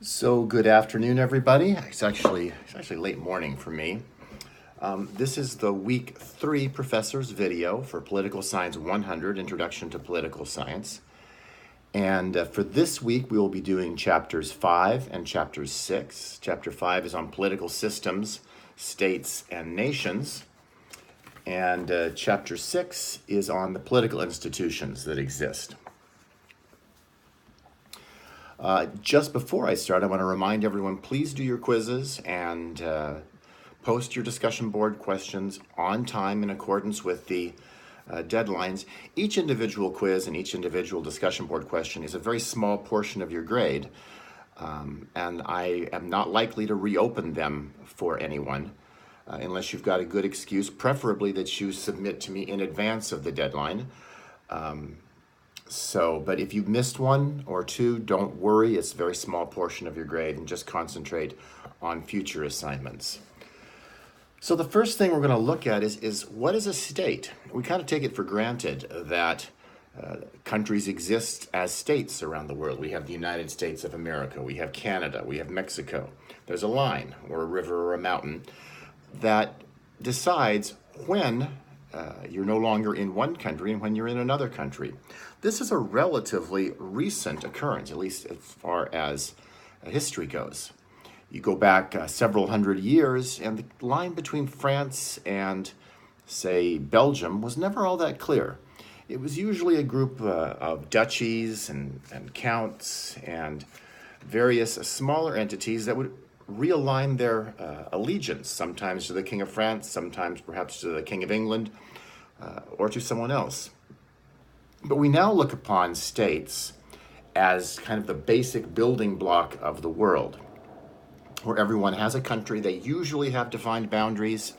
So good afternoon, everybody. It's actually late morning for me. This is the week 3 professor's video for Political Science 100, Introduction to Political Science. And for this week, we will be doing chapters 5 and chapters 6. Chapter 5 is on political systems, states, and nations. And chapter 6 is on the political institutions that exist. Just before I start, I want to remind everyone, please do your quizzes and post your discussion board questions on time in accordance with the deadlines. Each individual quiz and each individual discussion board question is a very small portion of your grade, and I am not likely to reopen them for anyone unless you've got a good excuse, preferably that you submit to me in advance of the deadline. But if you've missed one or two, don't worry. It's a very small portion of your grade, and just concentrate on future assignments. So the first thing we're going to look at is what is a state? We kind of take it for granted that countries exist as states around the world. We have the United States of America, we have Canada, we have Mexico. There's a line or a river or a mountain that decides when you're no longer in one country and when you're in another country. This is a relatively recent occurrence, at least as far as history goes. You go back several hundred years, and the line between France and, say, Belgium was never all that clear. It was usually a group of duchies and counts and various smaller entities that would realign their allegiance, sometimes to the King of France, sometimes perhaps to the King of England, or to someone else. But we now look upon states as kind of the basic building block of the world, where everyone has a country. They usually have defined boundaries,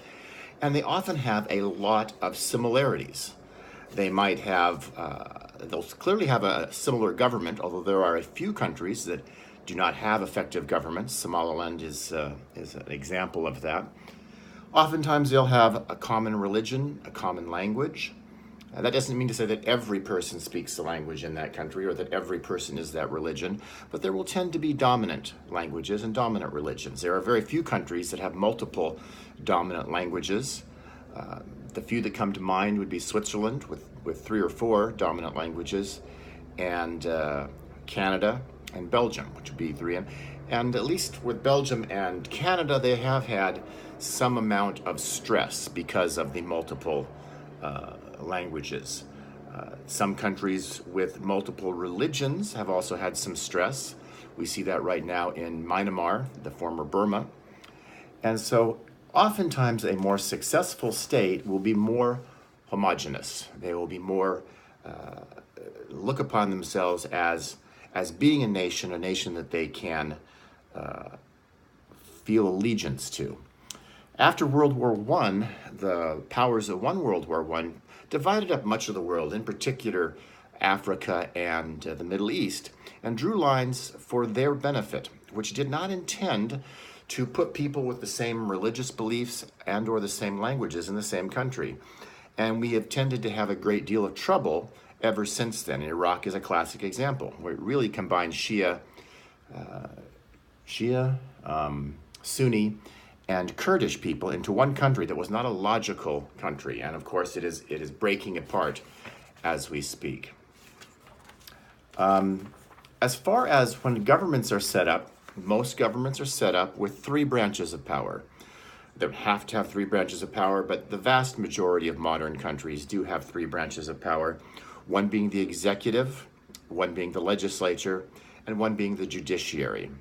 and they often have a lot of similarities. They might have, they'll clearly have a similar government, although there are a few countries that do not have effective governments. Somaliland is an example of that. Oftentimes they'll have a common religion, a common language. That doesn't mean to say that every person speaks the language in that country or that every person is that religion, but there will tend to be dominant languages and dominant religions. There are very few countries that have multiple dominant languages. The few that come to mind would be Switzerland with 3 or 4 dominant languages, and Canada and Belgium, which would be 3. And at least with Belgium and Canada, they have had some amount of stress because of the multiple languages. Some countries with multiple religions have also had some stress. We see that right now in Myanmar, the former Burma. And so oftentimes a more successful state will be more homogeneous. They will be more, look upon themselves as being a nation that they can feel allegiance to. After World War I, the powers that won World War I divided up much of the world, in particular Africa and the Middle East, and drew lines for their benefit, which did not intend to put people with the same religious beliefs and or the same languages in the same country. And we have tended to have a great deal of trouble ever since then. Iraq is a classic example, where it really combines Sunni, and Kurdish people into one country that was not a logical country. And of course, it is breaking apart as we speak. As far as when governments are set up, most governments are set up with 3 branches of power. They have to have 3 branches of power, but the vast majority of modern countries do have 3 branches of power, one being the executive, one being the legislature, and one being the judiciary.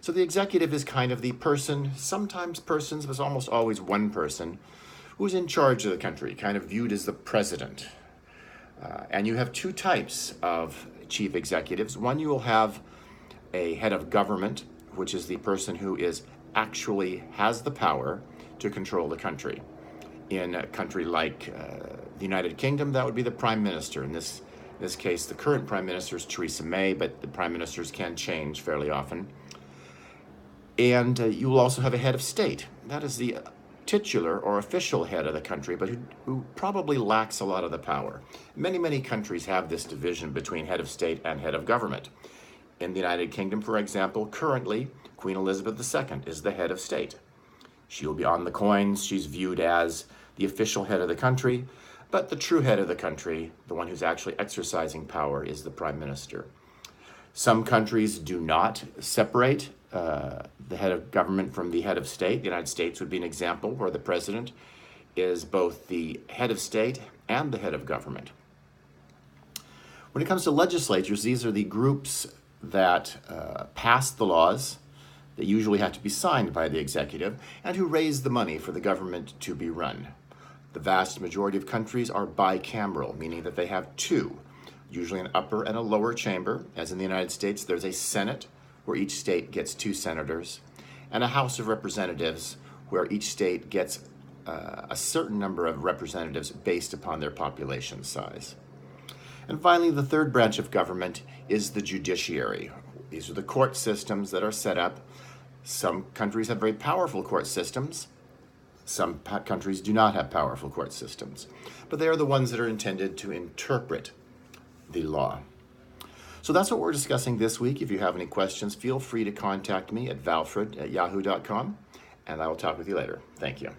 So the executive is kind of the person, sometimes persons, but almost always one person, who's in charge of the country, kind of viewed as the president. And you have 2 types of chief executives. One, you will have a head of government, which is the person who actually has the power to control the country. In a country like the United Kingdom, that would be the prime minister. In this case, the current prime minister is Theresa May, but the prime ministers can change fairly often. And you will also have a head of state. That is the titular or official head of the country, but who probably lacks a lot of the power. Many countries have this division between head of state and head of government. In the United Kingdom, for example, currently, Queen Elizabeth II is the head of state. She will be on the coins. She's viewed as the official head of the country, but the true head of the country, the one who's actually exercising power, is the Prime Minister. Some countries do not separate the head of government from the head of state. The United States would be an example where the president is both the head of state and the head of government. When it comes to legislatures, these are the groups that pass the laws that usually have to be signed by the executive and who raise the money for the government to be run. The vast majority of countries are bicameral, meaning that they have two, usually an upper and a lower chamber. As in the United States, there's a Senate where each state gets 2 senators, and a House of Representatives where each state gets a certain number of representatives based upon their population size. And finally, the third branch of government is the judiciary. These are the court systems that are set up. Some countries have very powerful court systems. Some countries do not have powerful court systems, but they are the ones that are intended to interpret the law. So that's what we're discussing this week. If you have any questions, feel free to contact me at valfred@yahoo.com, and I will talk with you later. Thank you.